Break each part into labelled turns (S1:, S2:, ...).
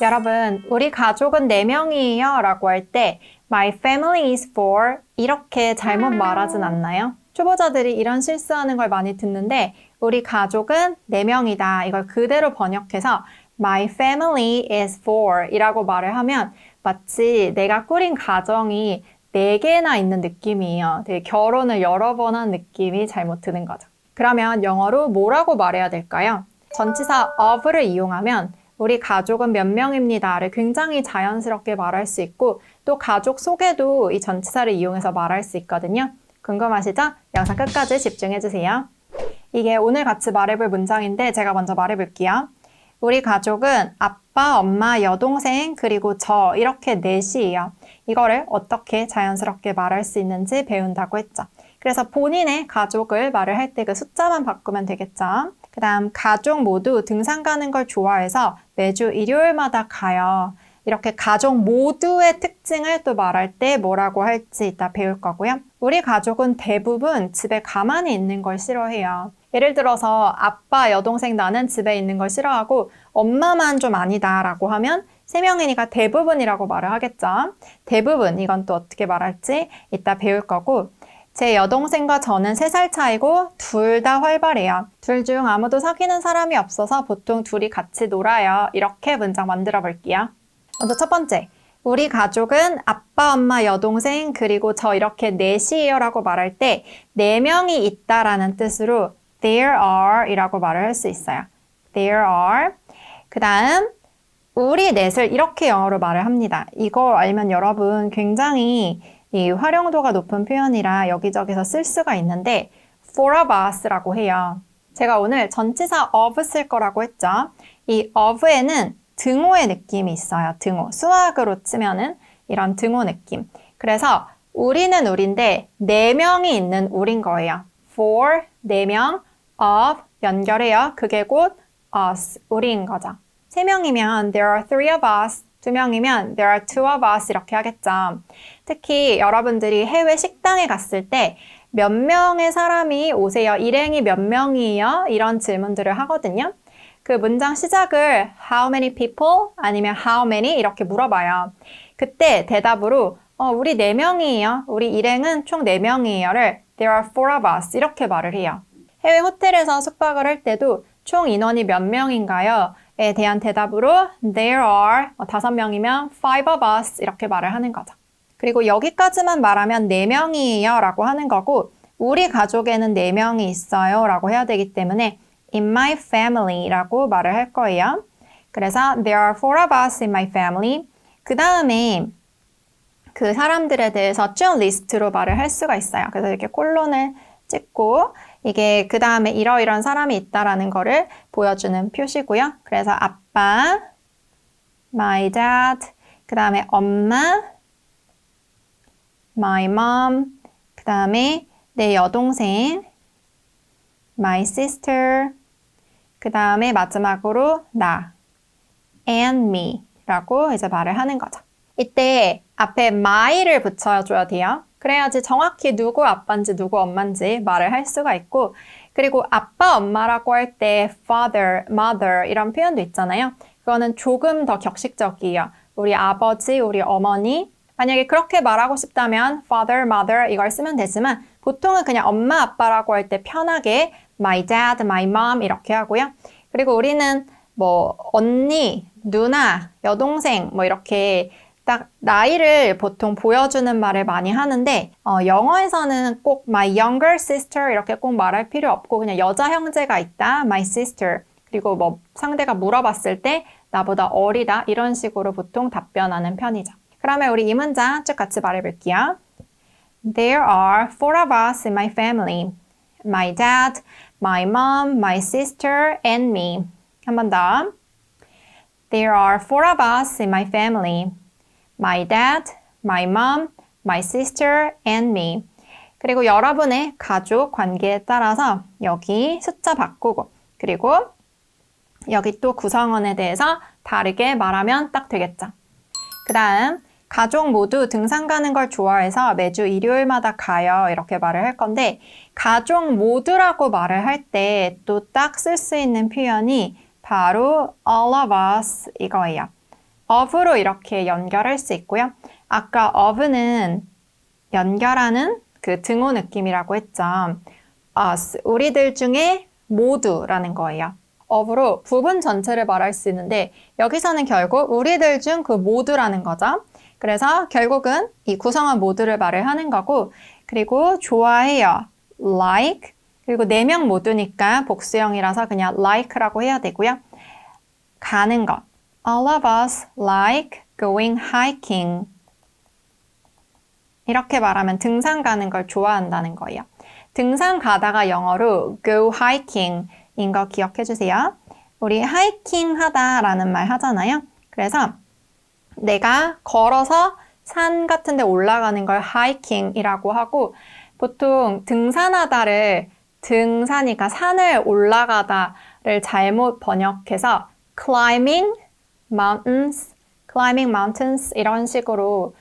S1: 여러분, 우리 가족은 4명이에요 라고 할 때 My family is four 이렇게 잘못 말하진 않나요? 초보자들이 이런 실수하는 걸 많이 듣는데 우리 가족은 4명이다. 이걸 그대로 번역해서 My family is four 이라고 말을 하면 마치 내가 꾸린 가정이 4개나 있는 느낌이에요. 되게 결혼을 여러 번 한 느낌이 잘못 드는 거죠. 그러면 영어로 뭐라고 말해야 될까요? 전치사 of를 이용하면 우리 가족은 몇 명입니다를 굉장히 자연스럽게 말할 수 있고 또 가족 속에도 이 전치사를 이용해서 말할 수 있거든요. 궁금하시죠? 영상 끝까지 집중해주세요. 이게 오늘 같이 말해볼 문장인데 제가 먼저 말해볼게요. 우리 가족은 아빠, 엄마, 여동생, 그리고 저 이렇게 넷이에요. 이거를 어떻게 자연스럽게 말할 수 있는지 배운다고 했죠. 그래서 본인의 가족을 말을 할 때 그 숫자만 바꾸면 되겠죠. 그 다음 가족 모두 등산 가는 걸 좋아해서 매주 일요일마다 가요. 이렇게 가족 모두의 특징을 또 말할 때 뭐라고 할지 이따 배울 거고요. 우리 가족은 대부분 집에 가만히 있는 걸 싫어해요. 예를 들어서 아빠, 여동생, 나는 집에 있는 걸 싫어하고 엄마만 좀 아니다 라고 하면 3명이니까 대부분이라고 말을 하겠죠. 대부분 이건 또 어떻게 말할지 이따 배울 거고 제 여동생과 저는 3살 차이고 둘 다 활발해요. 둘 중 아무도 사귀는 사람이 없어서 보통 둘이 같이 놀아요. 이렇게 문장 만들어 볼게요. 먼저 첫 번째, 우리 가족은 아빠, 엄마, 여동생, 그리고 저 이렇게 넷이에요 라고 말할 때 4명이 있다라는 뜻으로 there are 이라고 말을 할 수 있어요. there are. 그 다음 우리 넷을 이렇게 영어로 말을 합니다. 이거 알면 여러분 굉장히 이 활용도가 높은 표현이라 여기저기서 쓸 수가 있는데 four of us라고 해요. 제가 오늘 전치사 of 쓸 거라고 했죠. 이 of에는 등호의 느낌이 있어요. 등호. 수학으로 치면은 이런 등호 느낌. 그래서 우리는 우린데 4명이 있는 우린 거예요. for, 4명, of, 연결해요. 그게 곧 us, 우리인 거죠. 3명이면 there are 3 of us, 2명이면 there are 2 of us 이렇게 하겠죠. 특히 여러분들이 해외 식당에 갔을 때 몇 명의 사람이 오세요? 일행이 몇 명이에요? 이런 질문들을 하거든요. 그 문장 시작을 how many people 아니면 how many 이렇게 물어봐요. 그때 대답으로 우리 4명이에요. 우리 일행은 총 4명이에요를 there are 4 of us 이렇게 말을 해요. 해외 호텔에서 숙박을 할 때도 총 인원이 몇 명인가요? 에 대한 대답으로 there are 5명이면 5 of us 이렇게 말을 하는 거죠. 그리고 여기까지만 말하면 4명이에요 라고 하는 거고 우리 가족에는 4명이 있어요 라고 해야 되기 때문에 in my family 라고 말을 할 거예요. 그래서 there are 4 of us in my family. 그 다음에 그 사람들에 대해서 쭉 리스트로 말을 할 수가 있어요. 그래서 이렇게 콜론을 찍고 이게 그 다음에 이러이러한 사람이 있다라는 거를 보여주는 표시고요. 그래서 아빠, my dad, 그 다음에 엄마, my mom, 그 다음에 내 여동생, my sister, 그 다음에 마지막으로 나, and me 라고 이제 말을 하는 거죠. 이때 앞에 my를 붙여줘야 돼요. 그래야지 정확히 누구 아빠인지 누구 엄마인지 말을 할 수가 있고 그리고 아빠, 엄마라고 할 때 father, mother 이런 표현도 있잖아요. 그거는 조금 더 격식적이에요. 우리 아버지, 우리 어머니 만약에 그렇게 말하고 싶다면 father, mother 이걸 쓰면 되지만 보통은 그냥 엄마, 아빠라고 할 때 편하게 my dad, my mom 이렇게 하고요. 그리고 우리는 뭐 언니, 누나, 여동생 뭐 이렇게 딱 나이를 보통 보여주는 말을 많이 하는데 영어에서는 꼭 my younger sister 이렇게 꼭 말할 필요 없고 그냥 여자 형제가 있다, my sister 그리고 뭐 상대가 물어봤을 때 나보다 어리다 이런 식으로 보통 답변하는 편이죠. 그러면 우리 이 문장 쭉 같이 말해볼게요. There are 4 of us in my family. My dad, my mom, my sister, and me. 한 번 더. There are 4 of us in my family. My dad, my mom, my sister, and me. 그리고 여러분의 가족 관계에 따라서 여기 숫자 바꾸고 그리고 여기 또 구성원에 대해서 다르게 말하면 딱 되겠죠. 그 다음 가족 모두 등산 가는 걸 좋아해서 매주 일요일마다 가요. 이렇게 말을 할 건데 가족 모두라고 말을 할 때 또 딱 쓸 수 있는 표현이 바로 all of us 이거예요. of로 이렇게 연결할 수 있고요. 아까 of는 연결하는 그 등호 느낌이라고 했죠. us, 우리들 중에 모두라는 거예요. of로 부분 전체를 말할 수 있는데 여기서는 결국 우리들 중 그 모두라는 거죠. 그래서 결국은 이 구성원 모두를 말을 하는 거고 그리고 좋아해요. like 그리고 4명 모두니까 복수형이라서 그냥 like라고 해야 되고요. 가는 것. All of us like going hiking. 이렇게 말하면 등산 가는 걸 좋아한다는 거예요. 등산 가다가 영어로 go hiking 인 거 기억해 주세요. 우리 하이킹 하다라는 말 하잖아요. 그래서 내가 걸어서 산 같은 데 올라가는 걸 하이킹이라고 하고 보통 등산하다를 등산이니까 산을 올라가다를 잘못 번역해서 climbing mountains 이런 식으로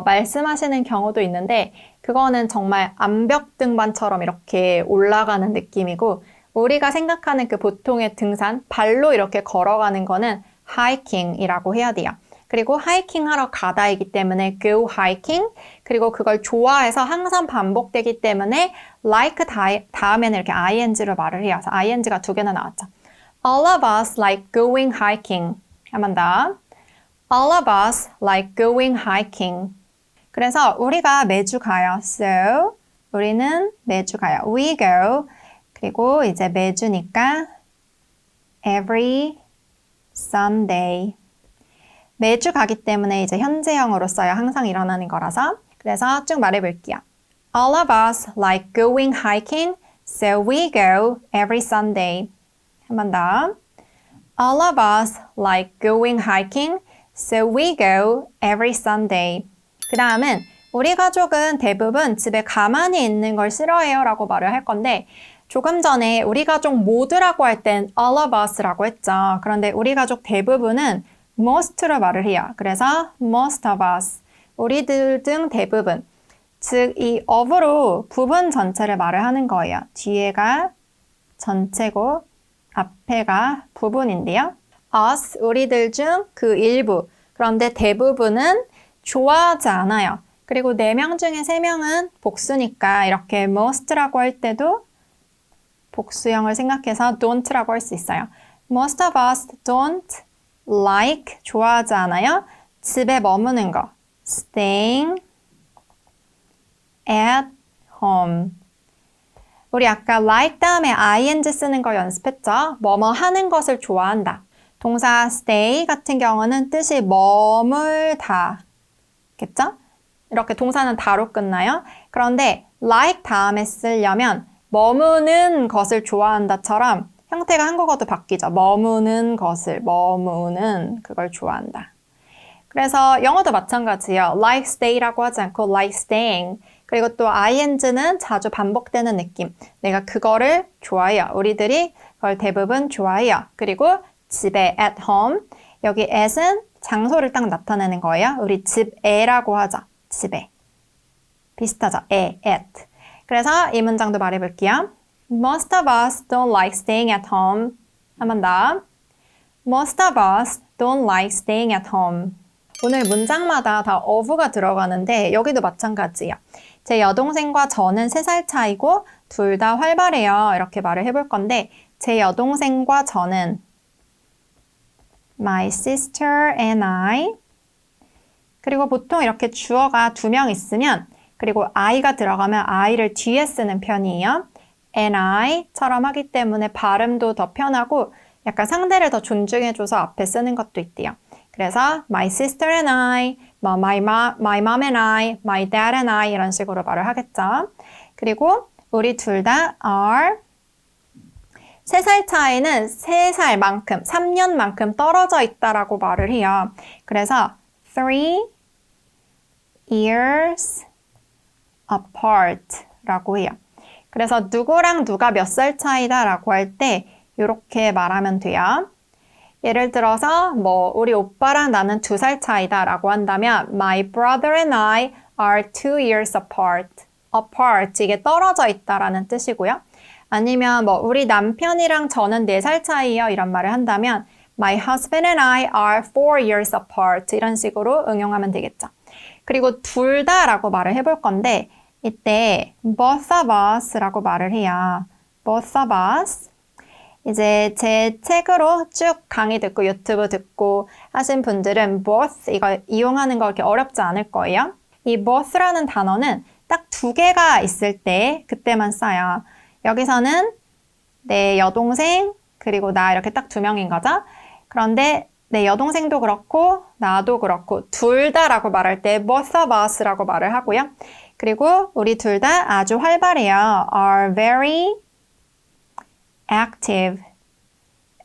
S1: 말씀하시는 경우도 있는데 그거는 정말 암벽 등반처럼 이렇게 올라가는 느낌이고 우리가 생각하는 그 보통의 등산, 발로 이렇게 걸어가는 거는 하이킹이라고 해야 돼요. 그리고 하이킹 하러 가다이기 때문에 go hiking 그리고 그걸 좋아해서 항상 반복되기 때문에 like 다음에는 이렇게 ing로 말을 해요. 그래서 ing가 2개나 나왔죠. All of us like going hiking. 한 번 더. All of us like going hiking. 그래서 우리가 매주 가요. So 우리는 매주 가요. We go. 그리고 이제 매주니까 every Sunday. 매주 가기 때문에 이제 현재형으로 써요. 항상 일어나는 거라서. 그래서 쭉 말해볼게요. All of us like going hiking, so we go every Sunday. 한 번 더. All of us like going hiking, so we go every Sunday. 그 다음은 우리 가족은 대부분 집에 가만히 있는 걸 싫어해요 라고 말을 할 건데 조금 전에 우리 가족 모두라고 할 땐 all of us라고 했죠. 그런데 우리 가족 대부분은 most로 말을 해요. 그래서 most of us, 우리들 등 대부분. 즉, 이 of로 부분 전체를 말을 하는 거예요. 뒤에가 전체고 앞에가 부분인데요. us, 우리들 중 그 일부. 그런데 대부분은 좋아하지 않아요. 그리고 4명 중에 3명은 복수니까 이렇게 most라고 할 때도 복수형을 생각해서 don't라고 할 수 있어요. Most of us don't like, 좋아하지 않아요. 집에 머무는 거. staying at home. 우리 아까 like 다음에 ing 쓰는 거 연습했죠? 뭐뭐 하는 것을 좋아한다. 동사 stay 같은 경우는 뜻이 머물다. 겠죠? 이렇게 동사는 다로 끝나요. 그런데 like 다음에 쓰려면 머무는 것을 좋아한다처럼 형태가 한국어도 바뀌죠. 머무는 것을, 머무는 그걸 좋아한다. 그래서 영어도 마찬가지예요. like stay라고 하지 않고 like staying. 그리고 또 ing는 자주 반복되는 느낌. 내가 그거를 좋아해요. 우리들이 그걸 대부분 좋아해요. 그리고 집에 at home. 여기 at은 장소를 딱 나타내는 거예요. 우리 집에라고 하죠. 집에. 비슷하죠. at. 그래서 이 문장도 말해볼게요. Most of us don't like staying at home. 한 번 더. Most of us don't like staying at home. 오늘 문장마다 다 of가 들어가는데 여기도 마찬가지예요. 제 여동생과 저는 3살 차이고 둘 다 활발해요. 이렇게 말을 해볼 건데 제 여동생과 저는 My sister and I 그리고 보통 이렇게 주어가 2명 있으면 그리고 I가 들어가면 I를 뒤에 쓰는 편이에요. and I처럼 하기 때문에 발음도 더 편하고 약간 상대를 더 존중해줘서 앞에 쓰는 것도 있대요. 그래서 my sister and I, my mom and I, my dad and I 이런 식으로 말을 하겠죠. 그리고 우리 둘 다 are 3살 차이는 3살만큼, 3년만큼 떨어져 있다라고 말을 해요. 그래서 3 years apart라고 해요. 그래서 누구랑 누가 몇 살 차이다라고 할 때 이렇게 말하면 돼요. 예를 들어서 뭐 우리 오빠랑 나는 2살 차이다라고 한다면 My brother and I are 2 years apart. apart 이게 떨어져 있다라는 뜻이고요. 아니면 뭐 우리 남편이랑 저는 4살 차이요 이런 말을 한다면 My husband and I are 4 years apart. 이런 식으로 응용하면 되겠죠. 그리고 둘 다라고 말을 해볼 건데 이때 both of us라고 말을 해요. both of us. 이제 제 책으로 쭉 강의 듣고 유튜브 듣고 하신 분들은 both 이거 이용하는 거 그렇게 어렵지 않을 거예요. 이 both라는 단어는 딱 두 개가 있을 때 그때만 써요. 여기서는 내 여동생 그리고 나 이렇게 딱 두 명인 거죠. 그런데 내 여동생도 그렇고 나도 그렇고 둘 다라고 말할 때 both of us라고 말을 하고요. 그리고 우리 둘 다 아주 활발해요. are very active.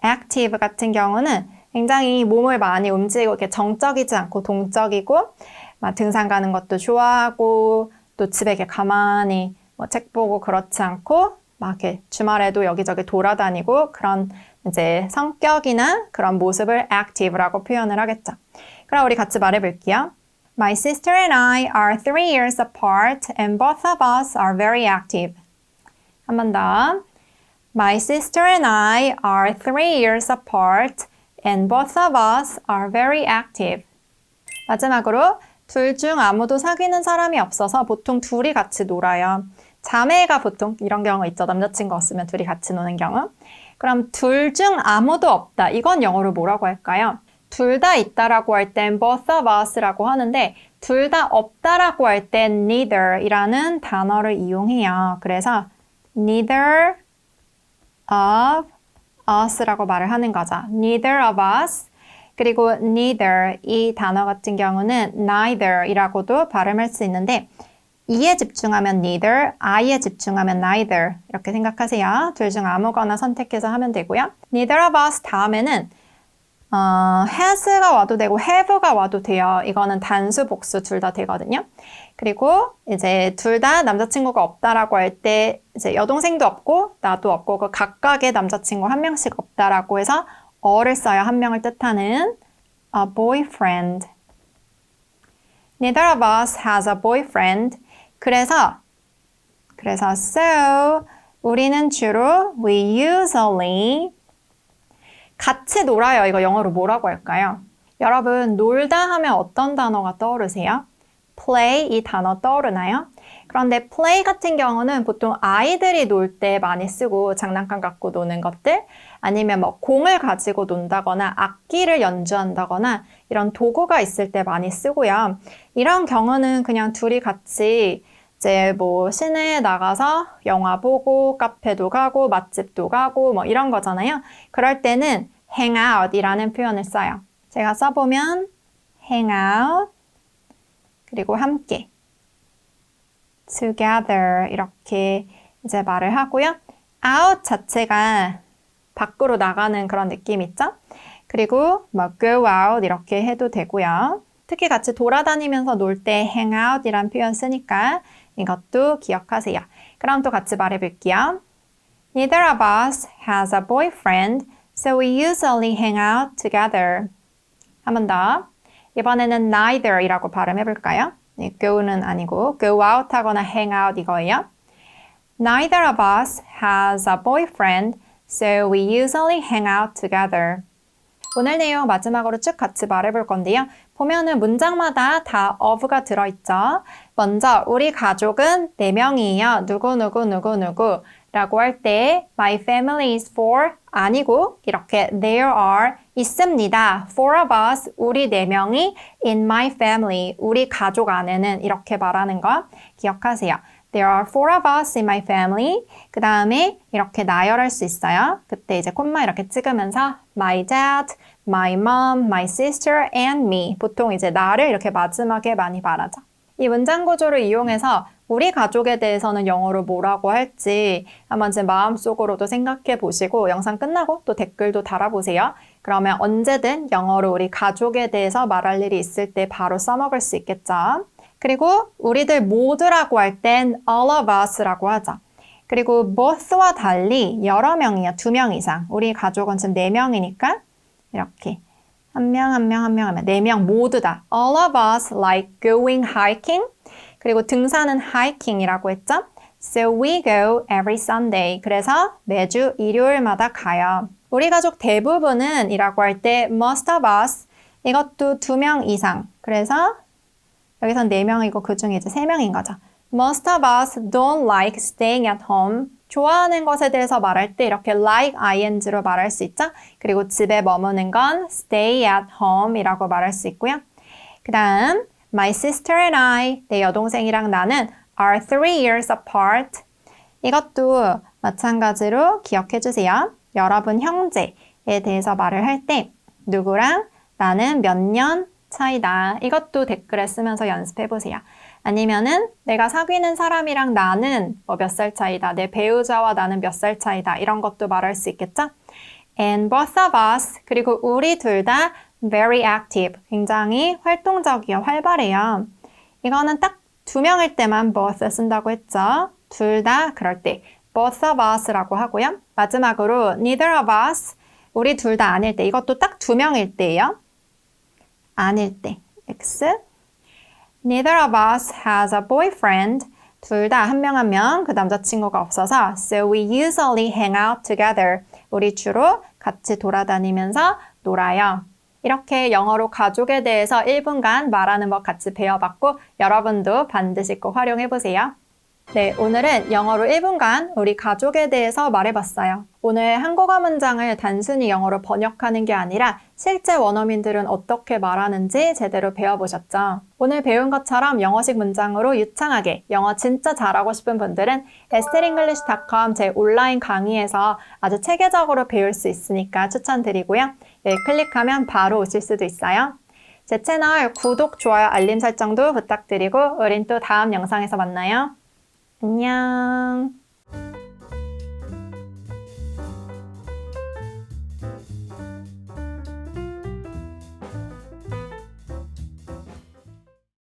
S1: active 같은 경우는 굉장히 몸을 많이 움직이고 이렇게 정적이지 않고 동적이고 막 등산 가는 것도 좋아하고 또 집에 이렇게 가만히 뭐 책 보고 그렇지 않고 막 이렇게 주말에도 여기저기 돌아다니고 그런 이제 성격이나 그런 모습을 active라고 표현을 하겠죠. 그럼 우리 같이 말해볼게요. My sister and I are 3 years apart and both of us are very active. 한 번 더. My sister and I are 3 years apart and both of us are very active. 마지막으로 둘 중 아무도 사귀는 사람이 없어서 보통 둘이 같이 놀아요. 자매가 보통 이런 경우 있죠. 남자친구 없으면 둘이 같이 노는 경우. 그럼 둘 중 아무도 없다. 이건 영어로 뭐라고 할까요? 둘 다 있다라고 할 땐 both of us라고 하는데 둘 다 없다라고 할 땐 neither이라는 단어를 이용해요. 그래서 neither of us라고 말을 하는 거죠. neither of us. 그리고 neither 이 단어 같은 경우는 neither이라고도 발음할 수 있는데 E에 집중하면 neither, I에 집중하면 neither 이렇게 생각하세요. 둘 중 아무거나 선택해서 하면 되고요. neither of us 다음에는 has가 와도 되고 have가 와도 돼요. 이거는 단수, 복수 둘 다 되거든요. 그리고 이제 둘 다 남자친구가 없다라고 할 때 이제 여동생도 없고 나도 없고 그 각각의 남자친구 한 명씩 없다라고 해서 어를 써요. 한 명을 뜻하는 a boyfriend. Neither of us has a boyfriend. 그래서 so 우리는 주로 we usually 같이 놀아요. 이거 영어로 뭐라고 할까요? 여러분 놀다 하면 어떤 단어가 떠오르세요? play 이 단어 떠오르나요? 그런데 play 같은 경우는 보통 아이들이 놀 때 많이 쓰고 장난감 갖고 노는 것들 아니면 뭐 공을 가지고 논다거나 악기를 연주한다거나 이런 도구가 있을 때 많이 쓰고요. 이런 경우는 그냥 둘이 같이 이제 뭐 시내에 나가서 영화 보고 카페도 가고 맛집도 가고 뭐 이런 거잖아요. 그럴 때는 hang out 이라는 표현을 써요. 제가 써보면 hang out 그리고 함께 together 이렇게 이제 말을 하고요. out 자체가 밖으로 나가는 그런 느낌 있죠? 그리고 뭐 go out 이렇게 해도 되고요. 특히 같이 돌아다니면서 놀 때 hang out 이란 표현 쓰니까 이것도 기억하세요. 그럼 또 같이 말해볼게요. Neither of us has a boyfriend, so we usually hang out together. 한 번 더. 이번에는 neither이라고 발음해볼까요? go는 아니고 go out 하거나 hang out 이거예요. Neither of us has a boyfriend, so we usually hang out together. 오늘 내용 마지막으로 쭉 같이 말해볼 건데요. 보면은 문장마다 다 of가 들어있죠. 먼저 우리 가족은 4명이에요. 누구 라고 할 때 my family is 4 아니고 이렇게 there are 있습니다. 4 of us 우리 4명이 in my family 우리 가족 안에는 이렇게 말하는 거 기억하세요. There are 4 of us in my family. 그 다음에 이렇게 나열할 수 있어요. 그때 이제 콤마 이렇게 찍으면서 my dad, my mom, my sister, and me. 보통 이제 나를 이렇게 마지막에 많이 말하죠. 이 문장 구조를 이용해서 우리 가족에 대해서는 영어로 뭐라고 할지 한번 제 마음속으로도 생각해 보시고 영상 끝나고 또 댓글도 달아보세요. 그러면 언제든 영어로 우리 가족에 대해서 말할 일이 있을 때 바로 써먹을 수 있겠죠. 그리고 우리들 모두라고 할 땐 all of us라고 하죠. 그리고 both와 달리 여러 명이요. 2명 이상. 우리 가족은 지금 4명이니까 이렇게 한 명 하면 4명 모두 다. All of us like going hiking. 그리고 등산은 hiking이라고 했죠. So we go every Sunday. 그래서 매주 일요일마다 가요. 우리 가족 대부분은 이라고 할 때 most of us 이것도 2명 이상. 그래서 여기선 4명이고 그 중에 이제 3명인 거죠. Most of us don't like staying at home. 좋아하는 것에 대해서 말할 때 이렇게 like ing로 말할 수 있죠. 그리고 집에 머무는 건 stay at home 이라고 말할 수 있고요. 그 다음 My sister and I, 내 여동생이랑 나는 are 3 years apart. 이것도 마찬가지로 기억해 주세요. 여러분 형제에 대해서 말을 할 때 누구랑 나는 몇 년 차이다. 이것도 댓글에 쓰면서 연습해 보세요. 아니면은 내가 사귀는 사람이랑 나는 몇 살 차이다. 내 배우자와 나는 몇 살 차이다. 이런 것도 말할 수 있겠죠? And both of us, 그리고 우리 둘 다 very active, 굉장히 활동적이요, 활발해요. 이거는 딱 2명일 때만 both 쓴다고 했죠? 둘 다 그럴 때 both of us라고 하고요. 마지막으로 neither of us, 우리 둘 다 아닐 때, 이것도 딱 2명일 때예요. 아닐 때, X. Neither of us has a boyfriend. 둘 다 한 명 한 명 그 남자친구가 없어서 So we usually hang out together. 우리 주로 같이 돌아다니면서 놀아요. 이렇게 영어로 가족에 대해서 1분간 말하는 법 같이 배워봤고 여러분도 반드시 꼭 활용해보세요. 네, 오늘은 영어로 1분간 우리 가족에 대해서 말해봤어요. 오늘 한국어 문장을 단순히 영어로 번역하는 게 아니라 실제 원어민들은 어떻게 말하는지 제대로 배워보셨죠? 오늘 배운 것처럼 영어식 문장으로 유창하게 영어 진짜 잘하고 싶은 분들은 esteringlish.com 제 온라인 강의에서 아주 체계적으로 배울 수 있으니까 추천드리고요. 여기 클릭하면 바로 오실 수도 있어요. 제 채널 구독, 좋아요, 알림 설정도 부탁드리고 우린 또 다음 영상에서 만나요. 안녕.